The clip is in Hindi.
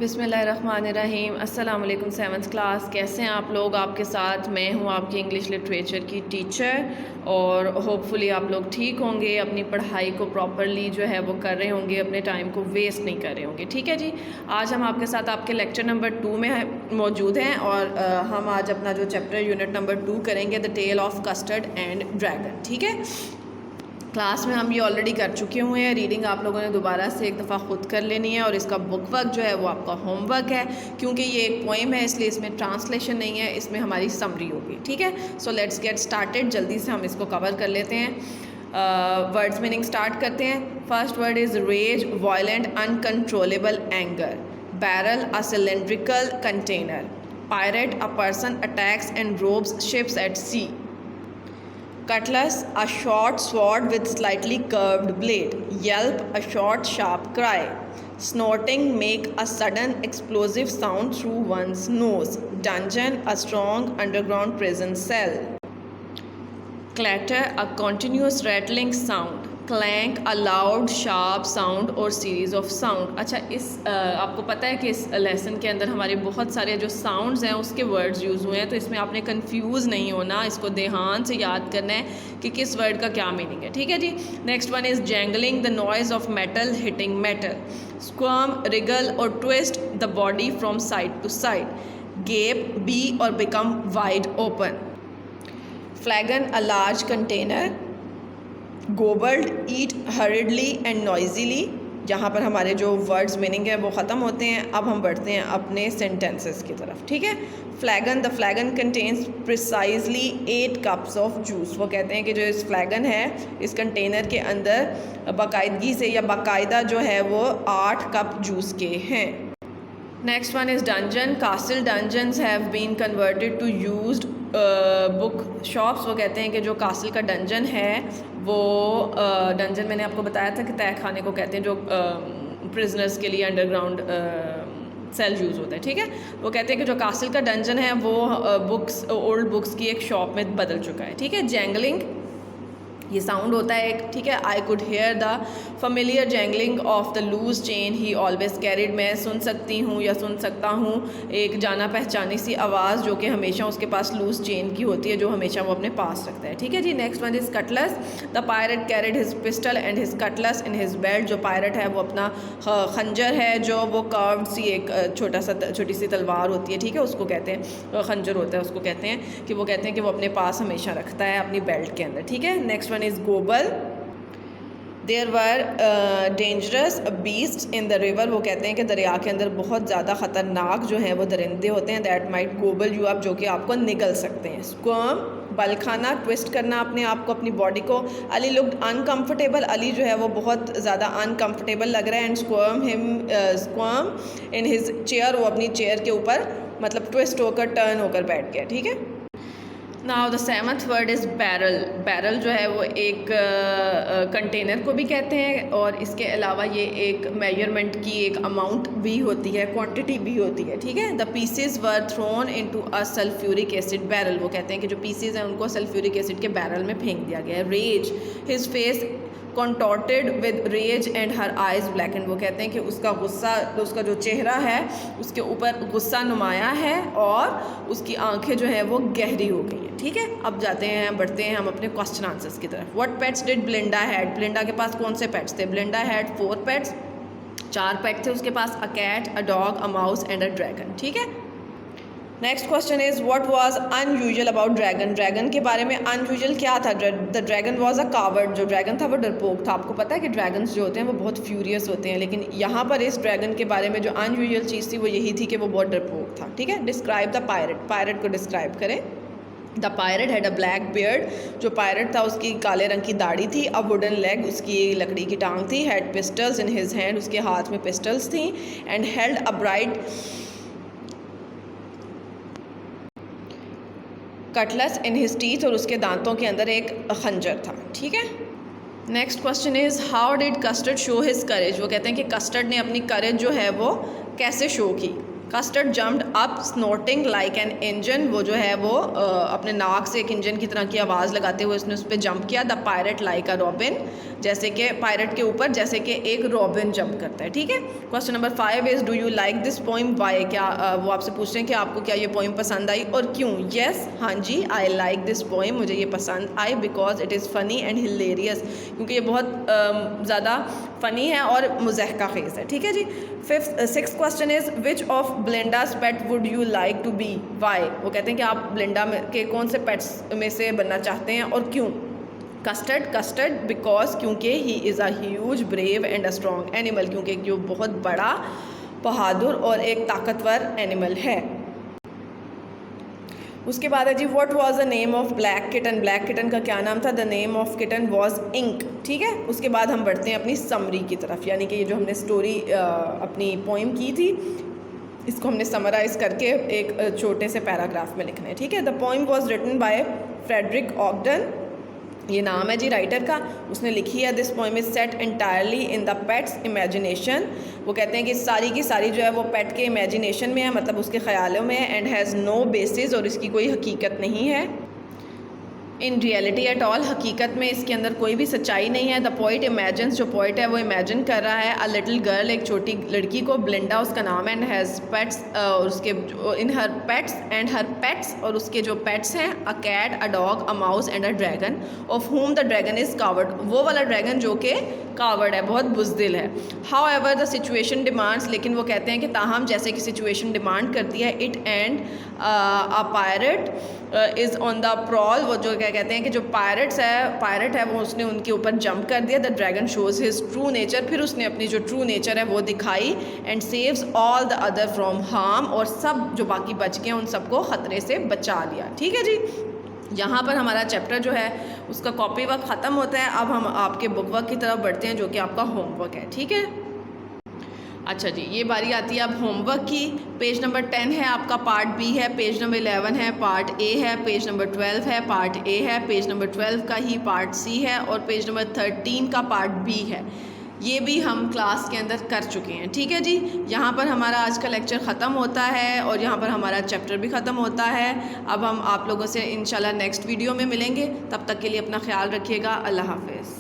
बिस्मिल्लाहिर्रहमानिर्रहीम। अस्सलाम वालेकुम सेवन्थ क्लास, कैसे हैं आप लोग। आपके साथ मैं हूं आपकी इंग्लिश लिटरेचर की टीचर और होपफुली आप लोग ठीक होंगे, अपनी पढ़ाई को प्रॉपरली जो है वो कर रहे होंगे, अपने टाइम को वेस्ट नहीं कर रहे होंगे। ठीक है जी, आज हम आपके साथ आपके लेक्चर नंबर 2 में मौजूद हैं और हम आज अपना जो चैप्टर यूनिट नंबर 2 करेंगे, the tale of custard and dragon. ठीक है, क्लास में हम ये ऑलरेडी कर चुके हुए हैं। रीडिंग आप लोगों ने दोबारा से एक दफ़ा ख़ुद कर लेनी है और इसका बुक वर्क जो है वो आपका होमवर्क है, क्योंकि ये एक पोएम है इसलिए इसमें ट्रांसलेशन नहीं है, इसमें हमारी समरी होगी। ठीक है, सो लेट्स गेट स्टार्टेड। जल्दी से हम इसको कवर कर लेते हैं। वर्ड्स मीनिंग स्टार्ट करते हैं। First word is rage, violent, uncontrollable anger. Barrel, a cylindrical container. Pirate, a person attacks and robs ships at sea. Cutlass, a short sword with slightly curved blade. Yelp, a short sharp cry. Snorting, make a sudden explosive sound through one's nose. Dungeon, a strong underground prison cell. Clatter, a continuous rattling sound. Clank, a loud sharp sound or series of sound. अच्छा, इस आपको पता है कि इस लेसन के अंदर हमारे बहुत सारे जो साउंड्स हैं उसके वर्ड्स यूज़ हुए हैं, तो इसमें आपने कंफ्यूज नहीं होना, इसको ध्यान से याद करना है कि किस वर्ड का क्या मीनिंग है। ठीक है जी। Next one is jangling, the noise of metal hitting metal. Squirm, wriggle और twist the body from side to side. Gape, be और become wide open. Flagon, a large container. Gobbled, eat hurriedly and noisily. जहाँ पर हमारे जो वर्ड्स मीनिंग है वो ख़त्म होते हैं। अब हम बढ़ते हैं अपने सेंटेंसेस की तरफ। ठीक है, फ्लैगन, the फ्लैगन contains precisely 8 cups of juice. वो कहते हैं कि जो इस फ्लैगन है, इस कंटेनर के अंदर बाकायदगी से या बाकायदा जो है वो 8 कप जूस के हैं। Next one is dungeon, castle dungeons have been converted to used book shops. वो कहते हैं कि जो कासल का डंजन है वो डंजन मैंने आपको बताया था कि तय खाने को कहते हैं, जो प्रिजनर्स के लिए अंडरग्राउंड सेल यूज़ होता है। ठीक है, वो कहते हैं कि जो कासल का डंजन है वो बुक्स, ओल्ड बुक्स की एक शॉप में बदल चुका है। ठीक है, जैंगलिंग ये साउंड होता है एक। ठीक है, I could hear the familiar jangling of the loose chain he always carried. मैं सुन सकती हूँ या सुन सकता हूँ एक जाना पहचानी सी आवाज़ जो कि हमेशा उसके पास लूज चेन की होती है, जो हमेशा वो अपने पास रखता है। ठीक है जी। Next one is cutlass, the pirate carried his pistol and his cutlass in his belt. जो पायरेट है वो अपना खंजर है, जो वो कर्व्ड सी एक छोटी सी तलवार होती है। ठीक है, उसको कहते हैं खंजर होता है, उसको कहते हैं कि वो अपने पास हमेशा रखता है अपनी बेल्ट के अंदर। ठीक है, next is Gobal. There were dangerous beasts in the river. वो कहते हैं कि दरिया के अंदर बहुत ज़्यादा ख़तरनाक जो हैं वो दरिंदे होते हैं, that might gobble you up, जो कि आपको निगल सकते हैं। Squirm, बल खाना, ट्विस्ट करना अपने आप को, अपनी बॉडी को। अली लुक्ड अनकम्फर्टेबल, अली जो है वो बहुत ज़्यादा अनकम्फर्टेबल लग रहा है। एंड स्क्वर्म इन हिज चेयर, वो अपनी चेयर के ऊपर मतलब ट्विस्ट होकर टर्न होकर बैठ गया। ठीक है, now the seventh word is barrel. Barrel जो है वो एक कंटेनर को भी कहते हैं और इसके अलावा ये एक मेजरमेंट की एक अमाउंट भी होती है, क्वांटिटी भी होती है। ठीक है, the pieces were throne into a sulphuric acid barrel. वो कहते हैं कि जो पीसेस हैं उनको सल्फ्यूरिक एसिड के बैरल में फेंक दिया गया है। Rage, his face contorted with rage and her eyes blackened. वो कहते हैं कि उसका गुस्सा, उसका जो चेहरा है उसके ऊपर गुस्सा नुमाया है और उसकी आंखें जो हैं वो गहरी हो गई हैं। ठीक है, अब बढ़ते हैं हम अपने क्वेश्चन आंसर्स की तरफ। What pets did ब्लिंडा had. ब्लिंडा के पास कौन से पेट्स थे। ब्लिंडा हैड 4 पेट्स, 4 पेट थे उसके पास। A cat, a dog, a mouse and a dragon. ठीक है, next question is what was unusual about dragon. Dragon के बारे में अनयूजुअल क्या था। The dragon was a coward. जो ड्रैगन था वो डरपोक था। आपको पता है कि ड्रैगन्स जो होते हैं वो बहुत फ्यूरियस होते हैं, लेकिन यहाँ पर इस ड्रैगन के बारे में जो अनयूजुअल चीज़ थी वो यही थी कि वो बहुत डरपोक था। ठीक है, डिस्क्राइब द पायरेट। पायरेट को डिस्क्राइब करें। The pirate had a black beard. जो पायरेट था उसकी काले रंग की दाढ़ी थी। अ वुडन लेग, उसकी लकड़ी की टांग थी। Had pistols in his hand, उसके हाथ में पिस्टल्स थी। And held a bright cutlets in his teeth, और उसके दांतों के अंदर एक खंजर था। ठीक है, next question is how did Custard show his courage. वो कहते हैं कि कस्टर्ड ने अपनी करेज जो है वो कैसे शो की। Custard jumped up snorting like an engine. वो जो है वो अपने नाक से एक इंजन की तरह की आवाज़ लगाते हुए उसने उस पर जंप किया। The pirate like a robin. जैसे कि पायरेट के ऊपर जैसे कि एक रॉबिन जंप करता है, ठीक है। Question number 5 is do you like this poem why, क्या वो आपसे पूछ रहे हैं कि आपको क्या ये पोइम पसंद आई और क्यों। येस, हाँ जी, आई लाइक दिस पोइम, मुझे ये पसंद आई because it is funny and hilarious, क्योंकि ये बहुत ज़्यादा फ़नी है और मुज़हका खेज़ है, ठीक है जी। 6th question is which of Belinda's pets would you like to be why, वो कहते हैं कि आप ब्लिंडा के कौन से पेट्स में से बनना चाहते हैं और क्यों। कस्टर्ड बिकॉज क्योंकि he is a huge brave and a strong animal, क्योंकि जो बहुत बड़ा बहादुर और एक ताकतवर एनिमल है। उसके बाद है जी what was the name of black kitten, black kitten का क्या नाम था। The name of kitten was Ink, ठीक है। उसके बाद हम बढ़ते हैं अपनी समरी की तरफ, यानी कि ये जो हमने स्टोरी अपनी पोइम की थी इसको हमने समराइज़ करके एक छोटे से पैराग्राफ में लिखना है, ठीक है। The poem was written by Frederick Ogden, ये नाम है जी राइटर का, उसने लिखी है। This poem is set entirely in the pet's imagination, वो कहते हैं कि सारी की सारी जो है वो पेट के इमेजिनेशन में है, मतलब उसके ख्यालों में है। एंड हैज़ नो बेसिस, और इसकी कोई हकीकत नहीं है। इन रियलिटी एट ऑल, हकीकत में इसके अंदर कोई भी सच्चाई नहीं है। द पोइट इमेजिन्स, जो पोइट है वो इमेजिन कर रहा है। अ लिटिल गर्ल, एक छोटी लड़की को, ब्लिंडा उसका नाम है। एंड हैज़ पेट्स, और उसके in her pets and her pets, और उसके जो पेट्स हैं, a cat, a dog, a mouse and a dragon, of whom the dragon is coward, वो वाला ड्रैगन जो कि कावर्ड है, बहुत बुज़दिल है। How ever the situation demands, लेकिन वो कहते हैं कि ताहम जैसे कि सिचुएशन डिमांड करती है। It and a pirate is on the prowl, वो जो क्या कहते हैं कि जो पायरेट है वो उसने उनके ऊपर जंप कर दिया। The dragon shows his true nature, फिर उसने अपनी जो ट्रू नेचर है वो दिखाई। And saves all the other from harm, और सब जो बाकी बच गए उन सबको ख़तरे से बचा लिया, ठीक है जी। यहाँ पर हमारा चैप्टर जो है उसका कॉपी वर्क ख़त्म होता है। अब हम आपके बुक वर्क की तरफ बढ़ते हैं जो कि आपका होमवर्क है, ठीक है। अच्छा जी, ये बारी आती है अब होमवर्क की। पेज नंबर 10 है आपका, पार्ट बी है। पेज नंबर 11 है, पार्ट ए है। पेज नंबर 12 है, पार्ट ए है। पेज नंबर 12 का ही पार्ट सी है, और पेज नंबर 13 का पार्ट बी है। ये भी हम क्लास के अंदर कर चुके हैं, ठीक है जी। यहाँ पर हमारा आज का लेक्चर ख़त्म होता है और यहाँ पर हमारा चैप्टर भी ख़त्म होता है। अब हम आप लोगों से इंशाल्लाह नेक्स्ट वीडियो में मिलेंगे, तब तक के लिए अपना ख्याल रखिएगा। अल्लाह हाफ़िज़।